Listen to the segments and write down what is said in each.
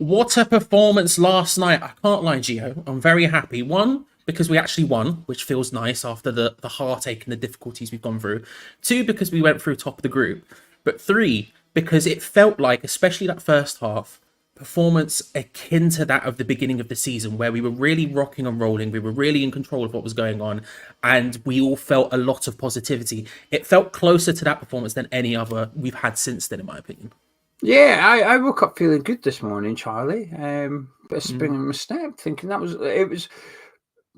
What a performance last night. I can't lie, Gio. I'm very happy. One, because we actually won, which feels nice after the heartache and the difficulties we've gone through. Two, because we went through top of the group. But three, because it felt like, especially that first half, performance akin to that of the beginning of the season, where we were really rocking and rolling. We were really in control of what was going on. And we all felt a lot of positivity. It felt closer to that performance than any other we've had since then, in my opinion. Yeah, I woke up feeling good this morning, Charlie. Bit of spring in my step, thinking it was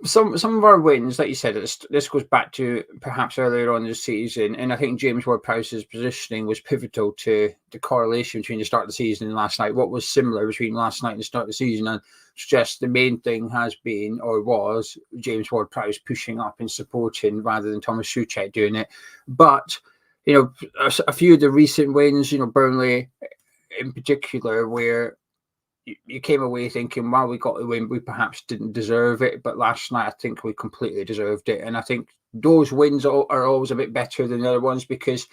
some of our wins, like you said. This goes back to perhaps earlier on in the season, and I think James Ward-Prowse's positioning was pivotal to the correlation between the start of the season and last night. What was similar between last night and the start of the season, and it's just the main thing has been or was James Ward-Prowse pushing up and supporting rather than Thomas Souček doing it, but. A few of the recent wins, Burnley in particular, where you came away thinking, wow, we got the win, we perhaps didn't deserve it. But last night, I think we completely deserved it. And I think those wins are always a bit better than the other ones, because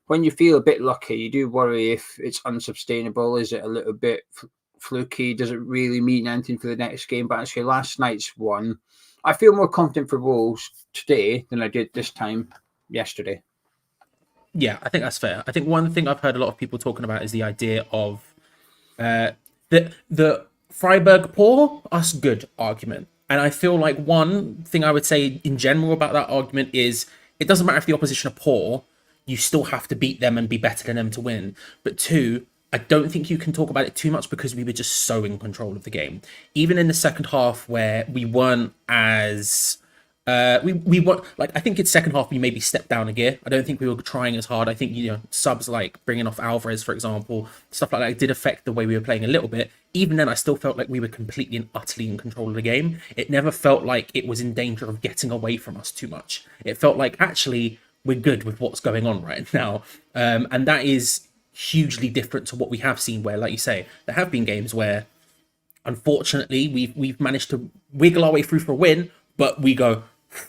when you feel a bit lucky, you do worry if it's unsustainable. Is it a little bit fluky? Does it really mean anything for the next game? But actually, last night's one, I feel more confident for Wolves today than I did this time yesterday. Yeah, I think that's fair. I think one thing I've heard a lot of people talking about is the idea of the Freiburg poor, us good argument. And I feel like one thing I would say in general about that argument is it doesn't matter if the opposition are poor, you still have to beat them and be better than them to win. But two, I don't think you can talk about it too much because we were just so in control of the game. Even in the second half where we weren't as... we weren't like, I think in second half we maybe stepped down a gear. I don't think we were trying as hard. I think subs like bringing off Alvarez, for example, stuff like that did affect the way we were playing a little bit. Even then, I still felt like we were completely and utterly in control of the game. It never felt like it was in danger of getting away from us too much. It felt like actually we're good with what's going on right now, and that is hugely different to what we have seen. Where, like you say, there have been games where, unfortunately, we've managed to wiggle our way through for a win, but we go.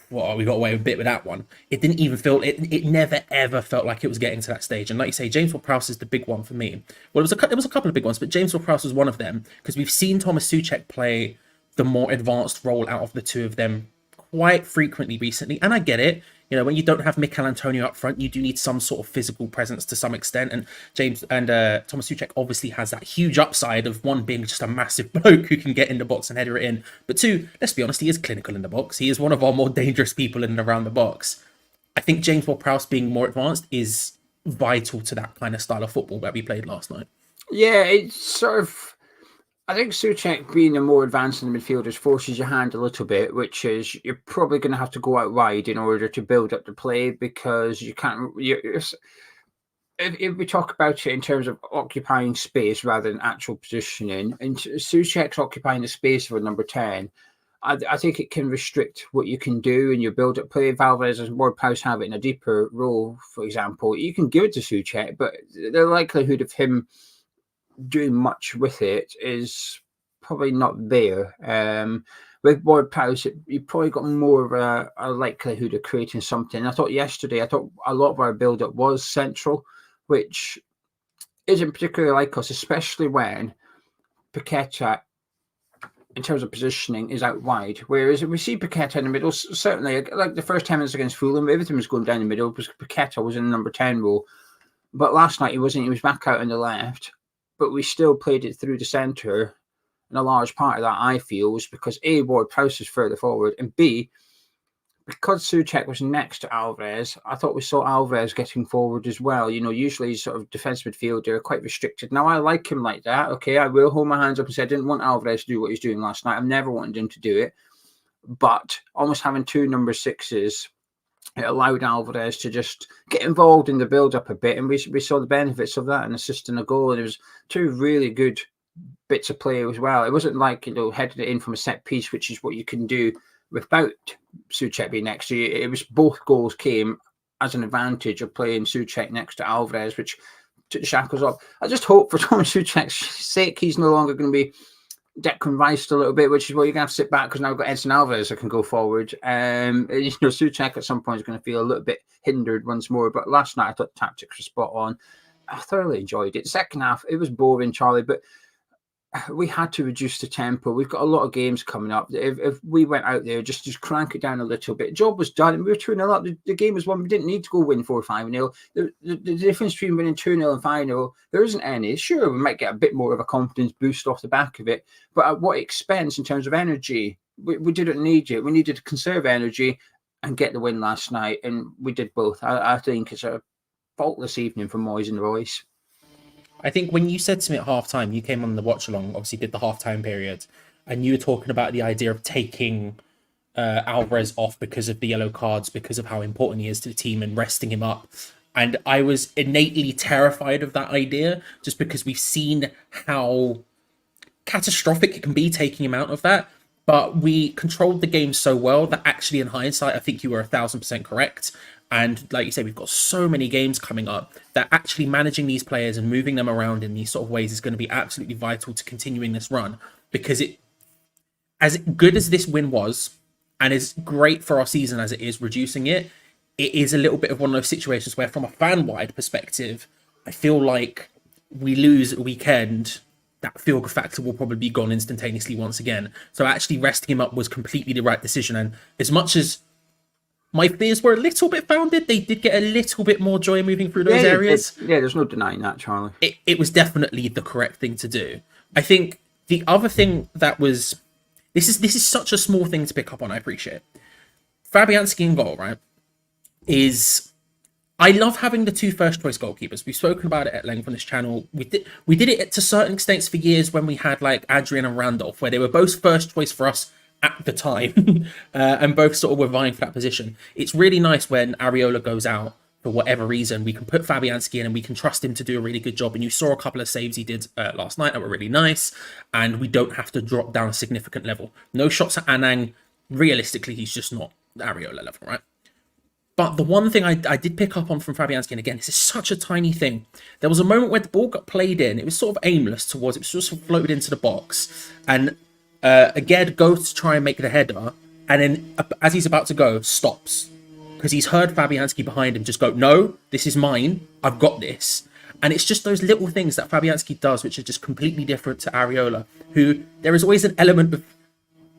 Well, we got away a bit with that one. It didn't even feel it never ever felt like it was getting to that stage. And like you say, James Ward-Prowse is the big one for me. Well, there was a couple of big ones, but James Ward-Prowse was one of them because we've seen Thomas Souček play the more advanced role out of the two of them quite frequently recently. And I get it. When you don't have Mikel Antonio up front, you do need some sort of physical presence to some extent. And Thomas Souček obviously has that huge upside of one being just a massive bloke who can get in the box and header it in. But two, let's be honest, he is clinical in the box. He is one of our more dangerous people in and around the box. I think James Ward-Prowse being more advanced is vital to that kind of style of football that we played last night. Yeah, it's sort of... I think Souček being a more advanced in the midfielders forces your hand a little bit, which is you're probably going to have to go out wide in order to build up the play because you can't. If we talk about it in terms of occupying space rather than actual positioning, and Souček's occupying the space for number 10, I think it can restrict what you can do in your build-up play. If Alvarez and Ward-Prowse have it in a deeper role, for example, you can give it to Souček, but the likelihood of him doing much with it is probably not there. With Ward-Prowse, you probably got more of a likelihood of creating something. I thought a lot of our build-up was central, which isn't particularly like us, especially when Paqueta, in terms of positioning, is out wide. Whereas if we see Paqueta in the middle, certainly, like the first 10 minutes against Fulham, everything was going down the middle because Paqueta was in the number 10 role. But last night he wasn't. He was back out on the left. But we still played it through the centre. And a large part of that, I feel, was because A, Ward-Prowse was further forward, and B, because Souček was next to Alvarez, I thought we saw Alvarez getting forward as well. Usually he's sort of defensive midfielder, quite restricted. Now, I like him like that. Okay, I will hold my hands up and say I didn't want Alvarez to do what he's doing last night. I've never wanted him to do it. But almost having two number 6s, it allowed Alvarez to just get involved in the build-up a bit, and we saw the benefits of that, an assist and a goal, and it was two really good bits of play as well. It wasn't like, headed it in from a set piece, which is what you can do without Souček being next to you. It was both goals came as an advantage of playing Souček next to Alvarez, which took the shackles off. I just hope for Thomas Souček's sake he's no longer going to be Declan Rice a little bit, which is where you're going to have to sit back because now we've got Edson Alvarez that can go forward. Souček at some point is going to feel a little bit hindered once more. But last night I thought the tactics were spot on. I thoroughly enjoyed it. Second half, it was boring, Charlie, but we had to reduce the tempo. We've got a lot of games coming up. If we went out there, just crank it down a little bit. Job was done. We were 2-0 up. The game was won. We didn't need to go win 4-5-0. The difference between winning 2-0 and 5-0, there isn't any. Sure, we might get a bit more of a confidence boost off the back of it, but at what expense in terms of energy? We didn't need it. We needed to conserve energy and get the win last night, and we did both. I think it's a faultless evening for Moyes and Royce. I think when you said to me at halftime, you came on the watch along, obviously did the halftime period, and you were talking about the idea of taking Alvarez off because of the yellow cards, because of how important he is to the team, and resting him up. And I was innately terrified of that idea, just because we've seen how catastrophic it can be taking him out of that. But we controlled the game so well that actually, in hindsight, I think you were 1,000% correct. And like you say, we've got so many games coming up that actually managing these players and moving them around in these sort of ways is going to be absolutely vital to continuing this run. Because it, as good as this win was, and as great for our season as it is, reducing it, it is a little bit of one of those situations where, from a fan-wide perspective, I feel like we lose a weekend, that feel-good factor will probably be gone instantaneously once again. So actually resting him up was completely the right decision. And as much as my fears were a little bit founded, they did get a little bit more joy moving through those areas. There's no denying that, Charlie. It was definitely the correct thing to do. I think the other thing that was... This is such a small thing to pick up on, I appreciate. Fabianski in goal, right? I love having the two first choice goalkeepers. We've spoken about it at length on this channel. We did it to certain extents for years when we had like Adrian and Randolph, where they were both first choice for us at the time, and both sort of were vying for that position. It's really nice when Areola goes out for whatever reason. We can put Fabianski in and we can trust him to do a really good job. And you saw a couple of saves he did last night that were really nice, and we don't have to drop down a significant level. No shots at Anang. Realistically, he's just not Areola level, right? But the one thing I did pick up on from Fabianski, and again, this is such a tiny thing. There was a moment where the ball got played in. It was sort of aimless towards, it was just floated into the box. And Aged goes to try and make the header. And then as he's about to go, stops. Because he's heard Fabianski behind him just go, no, this is mine. I've got this. And it's just those little things that Fabianski does, which are just completely different to Areola, who there is always an element of...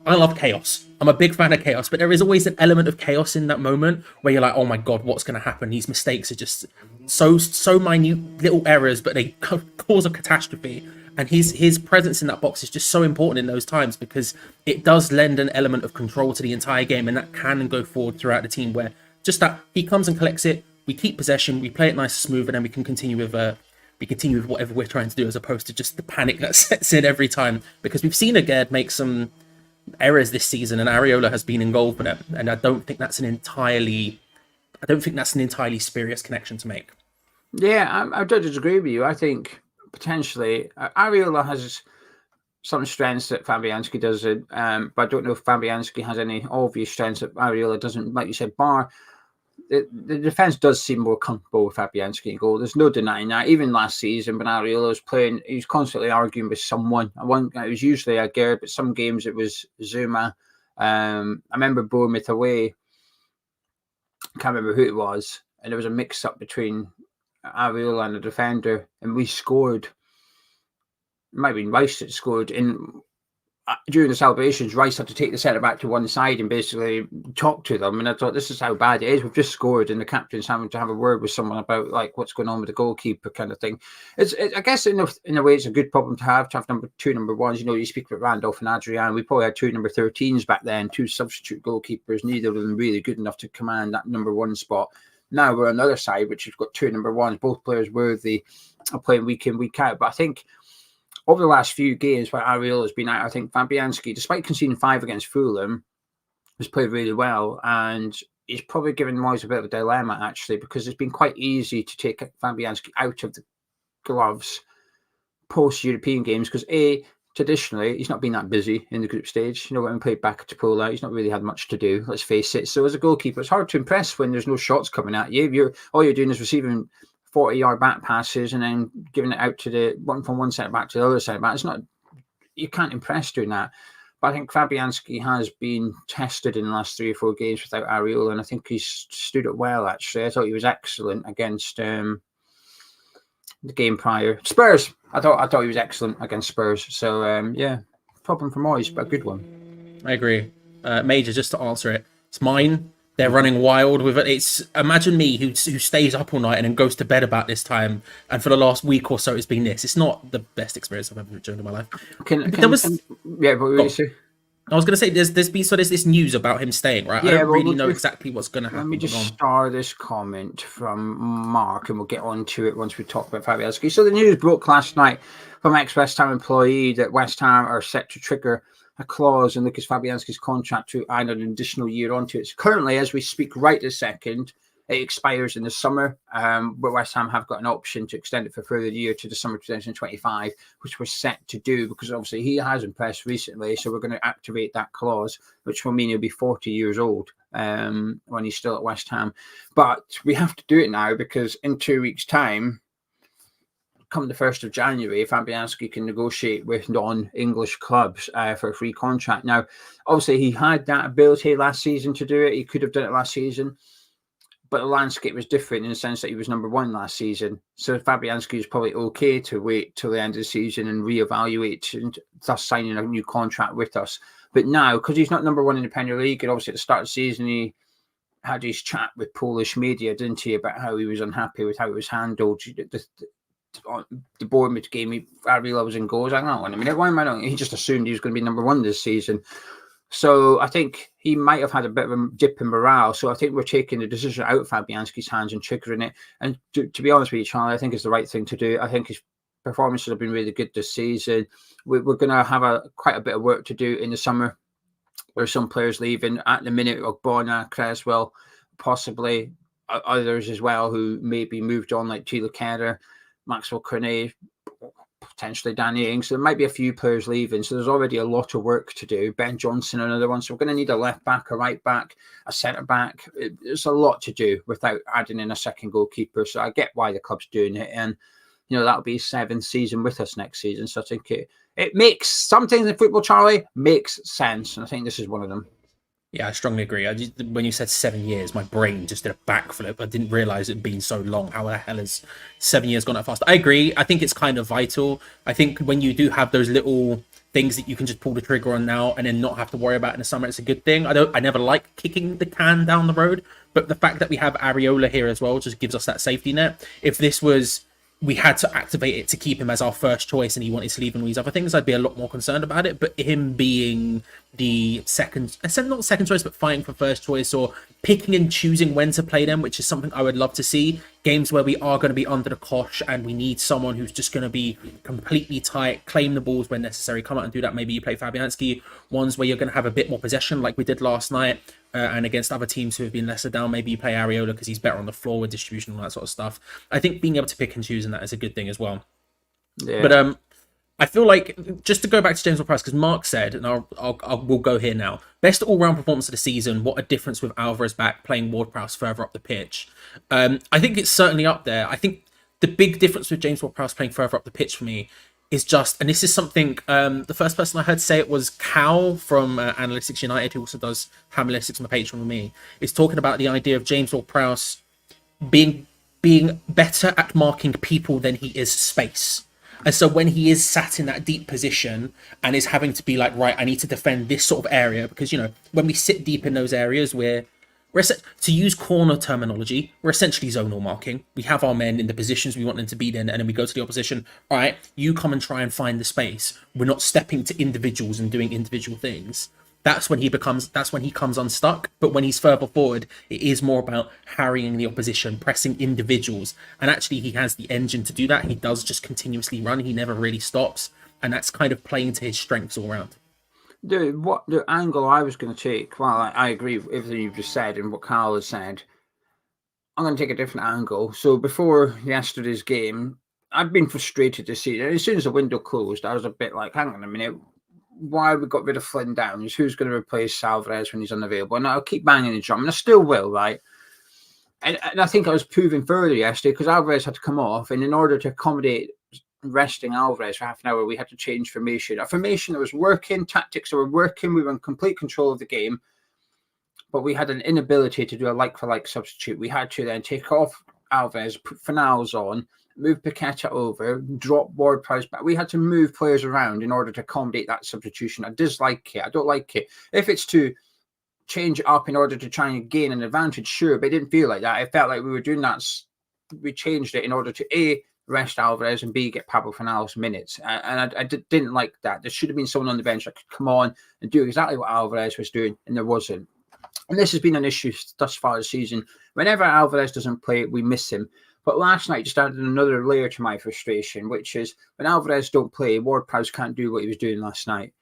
I love chaos. I'm a big fan of chaos, but there is always an element of chaos in that moment where you're like, oh my God, what's going to happen? These mistakes are just so minute little errors, but they cause a catastrophe. And his presence in that box is just so important in those times, because it does lend an element of control to the entire game, and that can go forward throughout the team, where just that he comes and collects it, we keep possession, we play it nice and smooth, and then we can continue with whatever we're trying to do, as opposed to just the panic that sets in every time. Because we've seen Aged make some errors this season, and Areola has been involved with them, and I don't think that's an entirely spurious connection to make. Yeah, I don't disagree with you. I think potentially Areola has some strengths that Fabianski doesn't, but I don't know if Fabianski has any obvious strengths that Areola doesn't. Like you said, bar the defense does seem more comfortable with Fabianski in goal. There's no denying that. Even last season, when Areola was playing, he was constantly arguing with someone. It was usually Aged, but some games it was Zuma. I remember Bournemouth away. I can't remember who it was, and there was a mix-up between Areola and the defender, and we scored. It might have been Rice that scored during the celebrations. Rice had to take the centre back to one side and basically talk to them. And I thought, this is how bad it is. We've just scored, and the captain's having to have a word with someone about like what's going on with the goalkeeper, kind of thing. I guess in a way, it's a good problem to have number ones. You know, you speak about Randolph and Adrian. We probably had two number 13s back then, two substitute goalkeepers, neither of them really good enough to command that number one spot. Now we're on the other side, which has got two number ones, both players worthy of playing week in, week out. But I think over the last few games where Areola has been out, I think Fabianski, despite conceding 5 against Fulham, has played really well. And he's probably given Moyes a bit of a dilemma, actually, because it's been quite easy to take Fabianski out of the gloves post-European games, because traditionally, he's not been that busy in the group stage. You know, when we played back to Pola, he's not really had much to do, let's face it. So as a goalkeeper, it's hard to impress when there's no shots coming at you. All you're doing is receiving 40-yard back passes and then giving it out to the one from one centre back to the other centre back. It's not, you can't impress doing that. But I think Fabianski has been tested in the last 3 or 4 games without Areola, and I think he's stood it well, actually. I thought he was excellent against the game prior. Spurs. I thought he was excellent against Spurs. So yeah, problem for Moyes, but a good one. I agree. Major, just to answer it, it's mine. They're running wild with it. It's imagine me who stays up all night and then goes to bed about this time, and for the last week or so it's been this. It's not the best experience I've ever enjoyed in my life. Yeah, but what say? I was going to say there's this news about him staying, right? Yeah, I don't really know exactly what's going to happen. Let me just start this comment from Mark, and we'll get on to it once we talk about Fabianski. So the news broke last night from ex-West Ham employee that West Ham are set to trigger a clause in Lukas Fabianski's contract to add an additional year onto it. So currently, as we speak right this second, it expires in the summer, but West Ham have got an option to extend it for a further year to December 2025, which we're set to do because obviously he has impressed recently. So we're going to activate that clause, which will mean he'll be 40 years old when he's still at West Ham. But we have to do it now because in 2 weeks' time, come the 1st of January, Fabianski can negotiate with non-English clubs for a free contract. Now, obviously, he had that ability last season to do it. He could have done it last season. But the landscape was different in the sense that he was number one last season. So Fabianski is probably okay to wait till the end of the season and reevaluate and thus signing a new contract with us. But now, because he's not number one in the Premier League, and obviously at the start of the season, he had his chat with Polish media, didn't he, about how he was unhappy with how it was handled. The Bournemouth game, Areola was in goals. I don't know. I mean, why am I not? He just assumed he was going to be number one this season. So I think he might have had a bit of a dip in morale. So I think we're taking the decision out of Fabianski's hands and triggering it. And to be honest with you, Charlie, I think it's the right thing to do. I think his performances have been really good this season. We're going to have quite a bit of work to do in the summer. There's some players leaving at the minute. Ogbonna, Creswell, possibly others as well who may be moved on, like Tilo Kehrer, Maxwell Cornet, potentially Danny Ings. So there might be a few players leaving. So there's already a lot of work to do. Ben Johnson, another one. So we're going to need a left back, a right back, a centre back. There's a lot to do without adding in a second goalkeeper. So I get why the club's doing it. And, that'll be his 7th season with us next season. So I think it makes some things in football, Charlie, makes sense. And I think this is one of them. Yeah, I strongly agree. When you said 7 years, my brain just did a backflip. I didn't realize it'd been so long. How the hell has 7 years gone that fast? I agree. I think it's kind of vital. I think when you do have those little things that you can just pull the trigger on now and then not have to worry about in the summer, it's a good thing. I never like kicking the can down the road, but the fact that we have Areola here as well just gives us that safety net. If this was we had to activate it to keep him as our first choice and he wanted to leave and all these other things, I'd be a lot more concerned about it. But him being the not second choice, but fighting for first choice or picking and choosing when to play them, which is something I would love to see. Games where we are going to be under the cosh and we need someone who's just going to be completely tight, claim the balls when necessary, come out and do that. Maybe you play Fabianski. Ones where you're going to have a bit more possession like we did last night. And against other teams who have been lesser down, maybe you play Areola because he's better on the floor with distribution and all that sort of stuff. I think being able to pick and choose in that is a good thing as well. Yeah. But I feel like, just to go back to James Ward-Prowse, because Mark said, and we'll go here now, best all-round performance of the season, what a difference with Alvarez back playing Ward-Prowse further up the pitch. I think it's certainly up there. I think the big difference with James Ward-Prowse playing further up the pitch for me is just, and this is something, the first person I heard say it was Cal from Analytics United, who also does Analytics on the Patreon with me, is talking about the idea of James Ward-Prowse being better at marking people than he is space. And so when he is sat in that deep position and is having to be like, right, I need to defend this sort of area, because, when we sit deep in those areas, we're to use corner terminology, we're essentially zonal marking. We have our men in the positions we want them to be in, and then we go to the opposition. All right, you come and try and find the space. We're not stepping to individuals and doing individual things. That's when he comes unstuck. But when he's further forward, it is more about harrying the opposition, pressing individuals. And actually, he has the engine to do that. He does just continuously run. He never really stops. And that's kind of playing to his strengths all around. The angle I was going to take, well, I agree with everything you've just said and what Carl has said. I'm going to take a different angle. So before yesterday's game, I've been frustrated to see it. As soon as the window closed, I was a bit like, hang on a minute, why we got rid of Flynn Downs? Who's going to replace Alvarez when he's unavailable? And I'll keep banging the drum, and I still will, right? And I think I was proving further yesterday because Alvarez had to come off, and in order to accommodate resting Alvarez for half an hour, we had to change formation. A formation that was working, tactics that were working, we were in complete control of the game, but we had an inability to do a like-for-like substitute. We had to then take off Alvarez, put Fornals on, move Paqueta over, drop Ward-Prowse back. We had to move players around in order to accommodate that substitution. I dislike it. I don't like it. If it's to change it up in order to try and gain an advantage, sure, but it didn't feel like that. It felt like we were doing that. We changed it in order to A, rest Alvarez, and B, get Pablo Fornals minutes. And I didn't like that. There should have been someone on the bench that could come on and do exactly what Alvarez was doing, and there wasn't. And this has been an issue thus far this season. Whenever Alvarez doesn't play, we miss him. But last night just added another layer to my frustration, which is when Alvarez don't play, Ward-Prowse can't do what he was doing last night.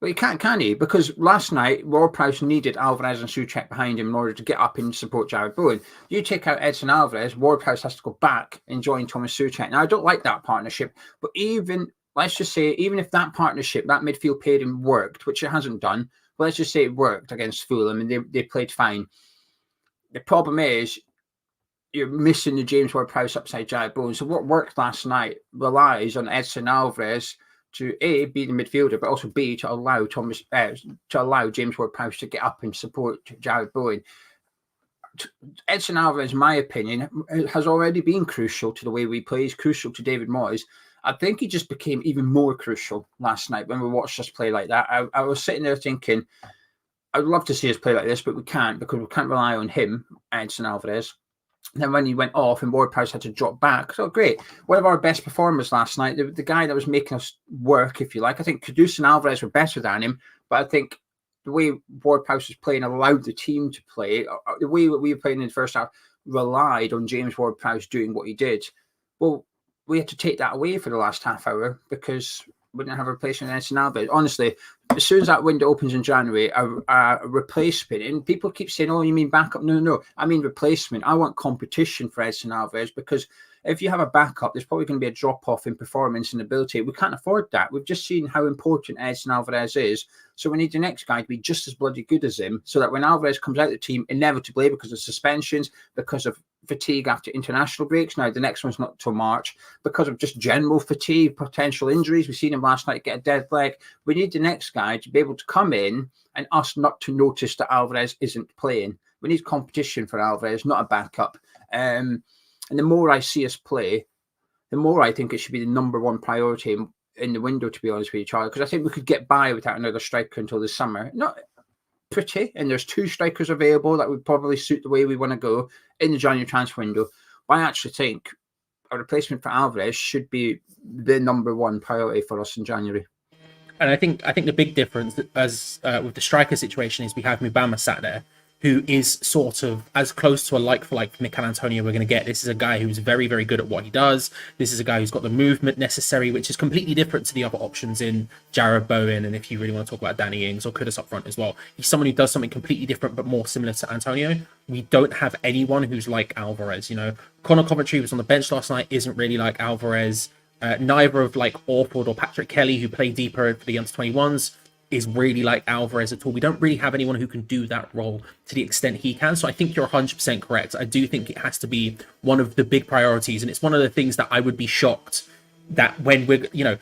But he can't, can he? Because last night, Ward-Prowse needed Alvarez and Souček behind him in order to get up and support Jared Bowen. You take out Edson Alvarez, Ward-Prowse has to go back and join Thomas Souček. Now, I don't like that partnership, but let's just say, even if that partnership, that midfield pairing worked, which it hasn't done, but let's just say it worked against Fulham and they played fine. The problem is, you're missing the James Ward-Prowse upside Jared Bowen. So what worked last night relies on Edson Alvarez to A, be the midfielder, but also B, to allow James Ward-Prowse to get up and support Jared Bowen. Edson Alvarez, in my opinion, has already been crucial to the way we play. He's crucial to David Moyes. I think he just became even more crucial last night when we watched us play like that. I was sitting there thinking, I'd love to see us play like this, but we can't, because we can't rely on him, Edson Alvarez. And then when he went off and Ward-Prowse had to drop back, so great. One of our best performers last night, the guy that was making us work, if you like. I think Kudus and Alvarez were better than him, but I think the way Ward-Prowse was playing allowed the team to play. The way we were playing in the first half relied on James Ward-Prowse doing what he did. Well, we had to take that away for the last half hour because we didn't have a replacement in Edson Alvarez. Honestly, as soon as that window opens in January, a replacement, and people keep saying, oh, you mean backup? No. I mean replacement. I want competition for Edson Alvarez, because if you have a backup, there's probably going to be a drop-off in performance and ability. We can't afford that. We've just seen how important Edson Alvarez is. So we need the next guy to be just as bloody good as him, so that when Alvarez comes out of the team, inevitably, because of suspensions, because of fatigue after international breaks, now the next one's not till March, because of just general fatigue, potential injuries. We've seen him last night get a dead leg. We need the next guy to be able to come in and us not to notice that Alvarez isn't playing. We need competition for Alvarez, not a backup. And the more I see us play, the more I think it should be the number one priority in the window, to be honest with you, Charlie, because I think we could get by without another striker until the summer. Not pretty, and there's two strikers available that would probably suit the way we want to go in the January transfer window. But I actually think a replacement for Alvarez should be the number one priority for us in January. And I think the big difference as with the striker situation is we have Mubama sat there, who is sort of as close to a like-for-like Mikel Antonio we're going to get. This is a guy who's very, very good at what he does. This is a guy who's got the movement necessary, which is completely different to the other options in Jared Bowen, and if you really want to talk about Danny Ings or Kudus up front as well. He's someone who does something completely different but more similar to Antonio. We don't have anyone who's like Alvarez. You know, Connor Coventry was on the bench last night, isn't really like Alvarez. Neither of like Orford or Patrick Kelly, who play deeper for the under-21s, is really like Alvarez at all. We don't really have anyone who can do that role to the extent he can. So I think you're 100% correct. I do think it has to be one of the big priorities. And it's one of the things that I would be shocked that when we're, you know,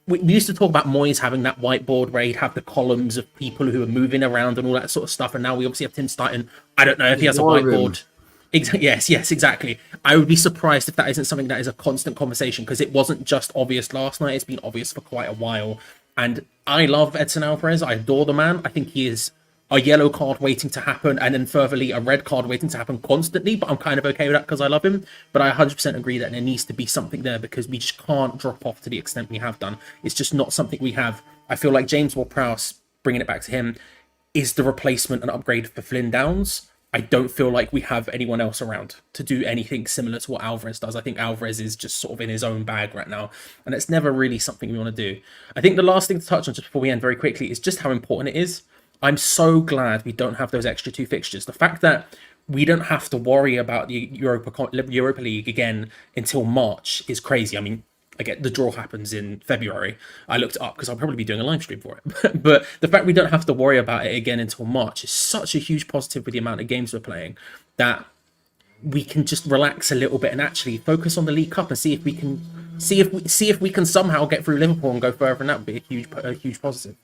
we used to talk about Moyes having that whiteboard where he'd have the columns of people who are moving around and all that sort of stuff. And now we obviously have Tim Stein. I don't know if he has a whiteboard. Yes, exactly. I would be surprised if that isn't something that is a constant conversation, because it wasn't just obvious last night. It's been obvious for quite a while. And I love Edson Alvarez. I adore the man. I think he is a yellow card waiting to happen, and then furtherly a red card waiting to happen constantly. But I'm kind of okay with that because I love him. But I 100% agree that there needs to be something there, because we just can't drop off to the extent we have done. It's just not something we have. I feel like James Ward-Prowse, bringing it back to him, is the replacement and upgrade for Flynn Downs. I don't feel like we have anyone else around to do anything similar to what Alvarez does. I think Alvarez is just sort of in his own bag right now, and it's never really something we want to do. I think the last thing to touch on, just before we end very quickly, is just how important it is. I'm so glad we don't have those extra two fixtures. The fact that we don't have to worry about the Europa League again until March is crazy. I mean, again, the draw happens in February. I looked it up because I'll probably be doing a live stream for it. But the fact we don't have to worry about it again until March is such a huge positive with the amount of games we're playing, that we can just relax a little bit and actually focus on the League Cup and see if we can somehow get through Liverpool and go further, and that would be a huge positive.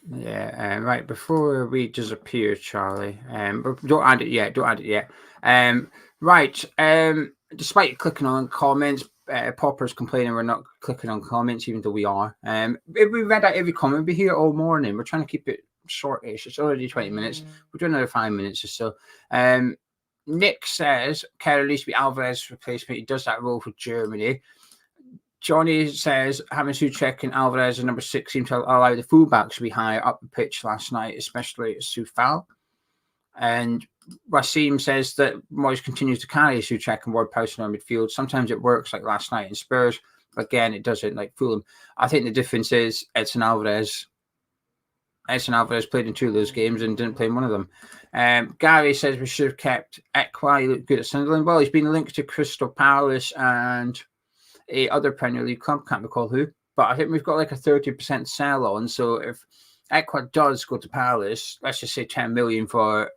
Yeah, right. Before we disappear, Charlie, don't add it yet. Right. Despite clicking on comments, Popper's complaining we're not clicking on comments, even though we are. If we read out every comment, we'd be here all morning. We're trying to keep it shortish. It's already 20 minutes. We're doing another 5 minutes or so. Nick says Kerr needs to be Alvarez's replacement. He does that role for Germany. Johnny says having Souček and Alvarez as number 6 seemed to allow the fullbacks to be higher up the pitch last night, especially Soufal. And Wasim says that Moyes continues to carry Souček and Ward-Prowse in our midfield. Sometimes it works, like last night in Spurs, but again, it doesn't, like Fulham. I think the difference is Edson Alvarez played in 2 of those games and didn't play in one of them. Gary says we should have kept Exwhuemployee. He looked good at Sunderland. Well, he's been linked to Crystal Palace and a other Premier League club, can't recall who, but I think we've got like a 30% sell on. So if Exwhuemployee does go to Palace, let's just say 10 million for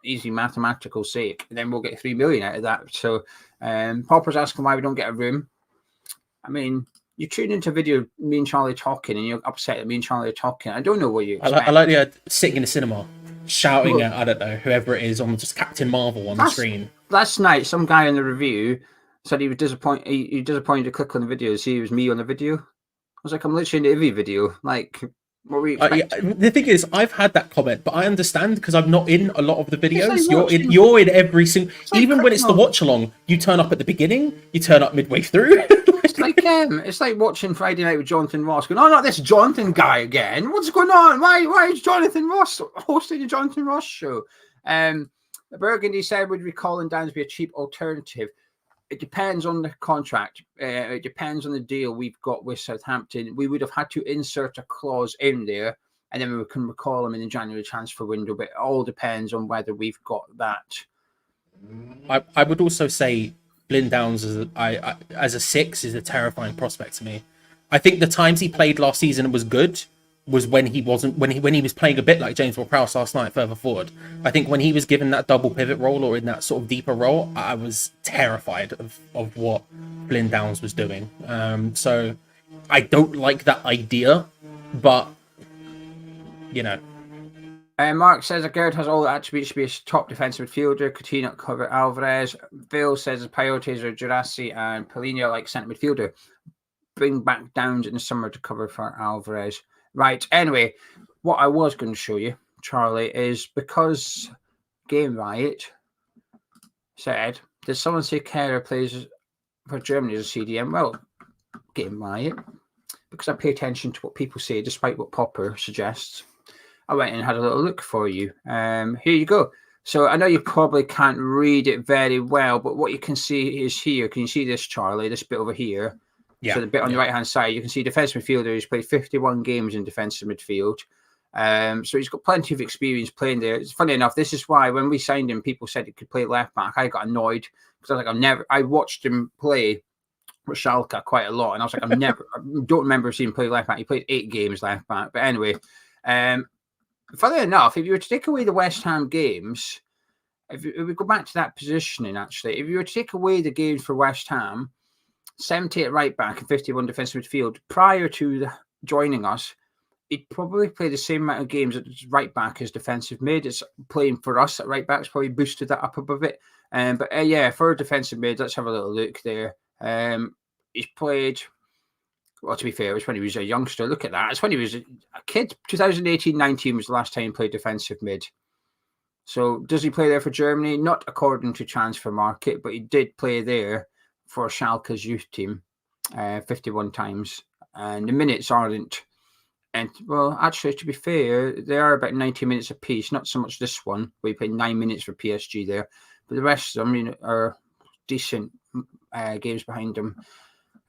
easy mathematical sake, then we'll get 3 million out of that. So Popper's asking why we don't get a room. I mean, you tune into a video me and Charlie talking and you're upset that me and Charlie are talking. I don't know what you expect. I like the sitting in the cinema shouting at, I don't know, whoever it is on just Captain Marvel on the screen. Last night, some guy in the review said he was disappointed. He disappointed to click on the video to see it was me on the video. I was like, I'm literally in every video. Like, what were you expecting? The thing is, I've had that comment, but I understand because I'm not in a lot of the videos. Like you're in every single. Even when it's the watch along, you turn up at the beginning, you turn up midway through. It's like watching Friday Night with Jonathan Ross. Going, oh, not this Jonathan guy again. What's going on? Why is Jonathan Ross hosting the Jonathan Ross show? Burgundy said, would we call him down to be a cheap alternative? It depends on the contract. It depends on the deal we've got with Southampton. We would have had to insert a clause in there, and then we can recall him in the January transfer window. But it all depends on whether we've got that. I would also say Blin Downs as a 6 is a terrifying prospect to me. I think the times he played last season was good. Was when he wasn't when he was playing a bit like James Ward-Prowse last night further forward. I think when he was given that double pivot role or in that sort of deeper role, I was terrified of what Blin Downs was doing. So I don't like that idea, but you know. Mark says Gerd has all the attributes to be a top defensive midfielder. Could he not cover Alvarez? Bill says the priorities are Jurassi and Polina like centre midfielder. Bring back Downs in the summer to cover for Alvarez. Right. Anyway, what I was going to show you, Charlie, is because Game Riot said, did someone say Kehrer plays for Germany as a CDM? Well, Game Riot, because I pay attention to what people say, despite what Popper suggests, I went and had a little look for you. Here you go. So I know you probably can't read it very well, but what you can see is here. Can you see this, Charlie? This bit over here. Yeah, so the bit on the right-hand side, you can see defensive midfielder. He's played 51 games in defensive midfield. So he's got plenty of experience playing there. It's funny enough, this is why when we signed him, people said he could play left-back. I got annoyed because I was like, I watched him play with Schalke quite a lot, and I was like, I don't remember seeing him play left-back. He played 8 games left-back. But anyway, funny enough, if you were to take away the West Ham games, if we go back to that positioning, actually, if you were to take away the games for West Ham, 70 at right back and 51 defensive midfield. Prior to joining us, he'd probably play the same amount of games at right back as defensive mid. It's playing for us at right back. It's probably boosted that up a bit. But yeah, for defensive mid, let's have a little look there. He's played, well, to be fair, it was when he was a youngster. Look at that. It's when he was a kid. 2018-19 was the last time he played defensive mid. So does he play there for Germany? Not according to Transfer Market, but he did play there for Schalke's youth team 51 times. And the minutes aren't. And, well, actually, to be fair, they are about 90 minutes apiece. Not so much this one, where he played 9 minutes for PSG there. But the rest of them are decent games behind him.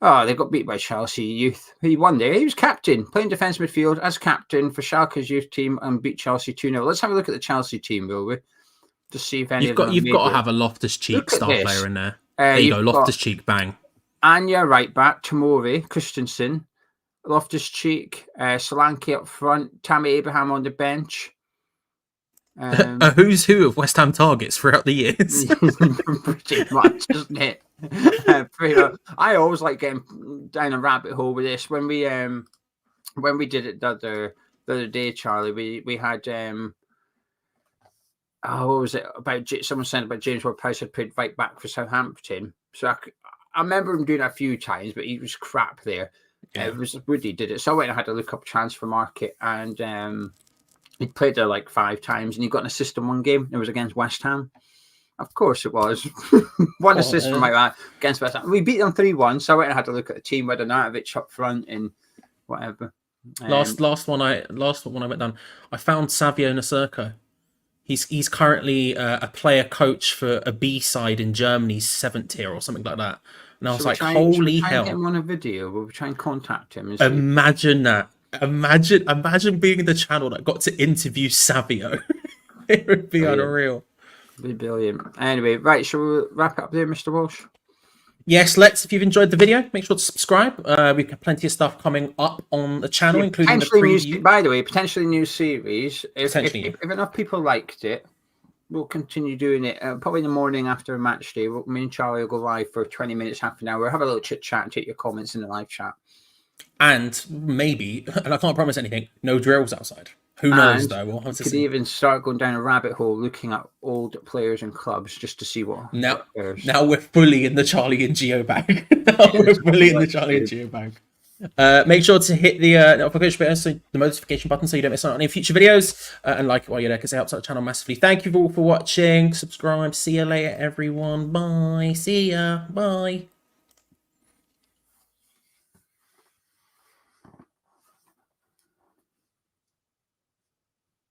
Oh, they got beat by Chelsea youth. He won there. He was captain, playing defence midfield as captain for Schalke's youth team and beat Chelsea 2-0. Let's have a look at the Chelsea team, will we? To see if any you've got to have a Loftus-Cheek star player in there. There you go, Loftus-Cheek, bang. Anya right back, Tomori, Christensen, Loftus-Cheek, Solanke up front, Tammy Abraham on the bench. A who's who of West Ham targets throughout the years. Pretty much, isn't it? I always like getting down a rabbit hole with this. When we did it the other day, Charlie, we had Oh, what was it about? Someone said about James Ward-Prowse had played right back for Southampton. So I remember him doing it a few times, but he was crap there. Yeah. It was Woody did it. So I went and had to look up transfer market, and he played there like 5 times, and he got an assist in one game. It was against West Ham. Of course it was. One assist from like that against West Ham. We beat them 3-1, so I went and had to look at the team with Arnautovic up front and whatever. Last one I went down. I found Savio Nasurko. He's currently a player coach for a B side in Germany's 7th tier or something like that. And I was like, holy hell! Get him on a video. We'll try and contact him. Imagine that. Imagine being the channel that got to interview Savio. It would be unreal. It'd be brilliant. Anyway, right, shall we wrap it up there, Mr. Walsh? Yes, let's. If you've enjoyed the video, make sure to subscribe. We've got plenty of stuff coming up on the channel, including the preview. By the way, potentially new series. If enough people liked it, we'll continue doing it. Probably in the morning after a match day. Me and Charlie will go live for 20 minutes, half an hour. We'll have a little chit chat and take your comments in the live chat. And maybe, and I can't promise anything, no drills outside. Who knows, though? We'll have to see. Even start going down a rabbit hole looking at old players and clubs just to see what. Now we're fully in the Charlie and Geo bag. We're fully in the Charlie and Geo bag. Make sure to hit the notification button so you don't miss out on any future videos. And like it while you're there because it helps out the channel massively. Thank you all for watching. Subscribe. See you later, everyone. Bye. See ya. Bye.